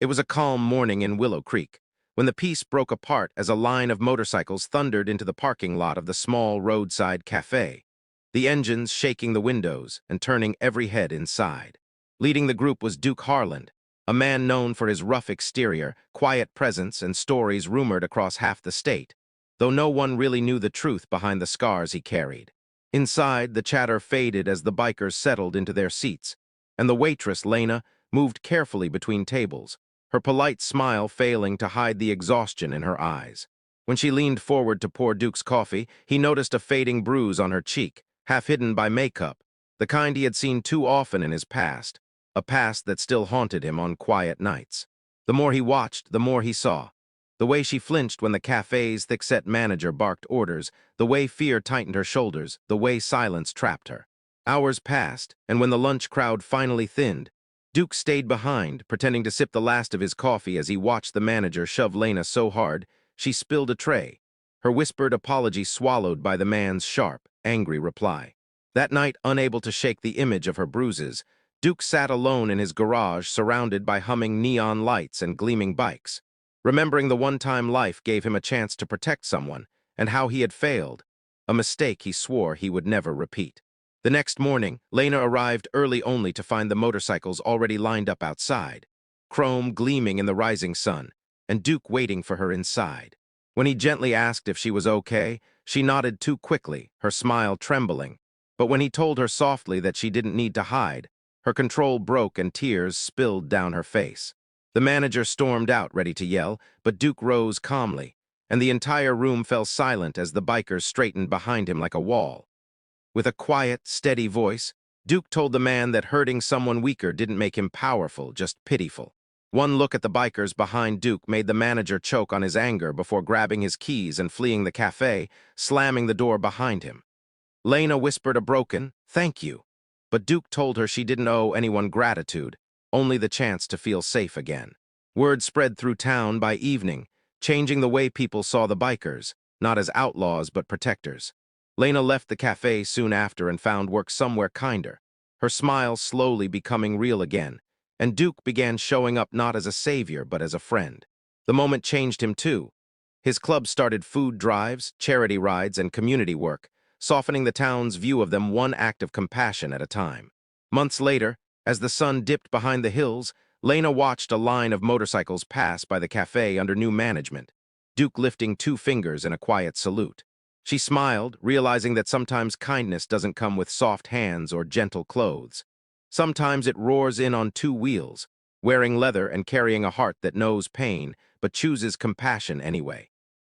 It was a calm morning in Willow Creek, when the peace broke apart as a line of motorcycles thundered into the parking lot of the small roadside cafe, the engines shaking the windows and turning every head inside. Leading the group was Duke Harland, a man known for his rough exterior, quiet presence, and stories rumored across half the state, though no one really knew the truth behind the scars he carried. Inside, the chatter faded as the bikers settled into their seats, and the waitress, Lena, moved carefully between tables, her polite smile failing to hide the exhaustion in her eyes. When she leaned forward to pour Duke's coffee, he noticed a fading bruise on her cheek, half hidden by makeup, the kind he had seen too often in his past, a past that still haunted him on quiet nights. The more he watched, the more he saw. The way she flinched when the cafe's thick-set manager barked orders, the way fear tightened her shoulders, the way silence trapped her. Hours passed, and when the lunch crowd finally thinned, Duke stayed behind, pretending to sip the last of his coffee as he watched the manager shove Lena so hard she spilled a tray, her whispered apology swallowed by the man's sharp, angry reply. That night, unable to shake the image of her bruises, Duke sat alone in his garage surrounded by humming neon lights and gleaming bikes. Remembering the one-time life gave him a chance to protect someone, and how he had failed, a mistake he swore he would never repeat. The next morning, Lena arrived early only to find the motorcycles already lined up outside, chrome gleaming in the rising sun, and Duke waiting for her inside. When he gently asked if she was okay, she nodded too quickly, her smile trembling. But when he told her softly that she didn't need to hide, her control broke and tears spilled down her face. The manager stormed out, ready to yell, but Duke rose calmly, and the entire room fell silent as the bikers straightened behind him like a wall. With a quiet, steady voice, Duke told the man that hurting someone weaker didn't make him powerful, just pitiful. One look at the bikers behind Duke made the manager choke on his anger before grabbing his keys and fleeing the cafe, slamming the door behind him. Lena whispered a broken, "Thank you," but Duke told her she didn't owe anyone gratitude, only the chance to feel safe again. Word spread through town by evening, changing the way people saw the bikers, not as outlaws but protectors. Lena left the cafe soon after and found work somewhere kinder, her smile slowly becoming real again, and Duke began showing up not as a savior but as a friend. The moment changed him too. His club started food drives, charity rides, and community work, softening the town's view of them one act of compassion at a time. Months later, as the sun dipped behind the hills, Lena watched a line of motorcycles pass by the cafe under new management, Duke lifting 2 fingers in a quiet salute. She smiled, realizing that sometimes kindness doesn't come with soft hands or gentle clothes. Sometimes it roars in on 2 wheels, wearing leather and carrying a heart that knows pain but chooses compassion anyway.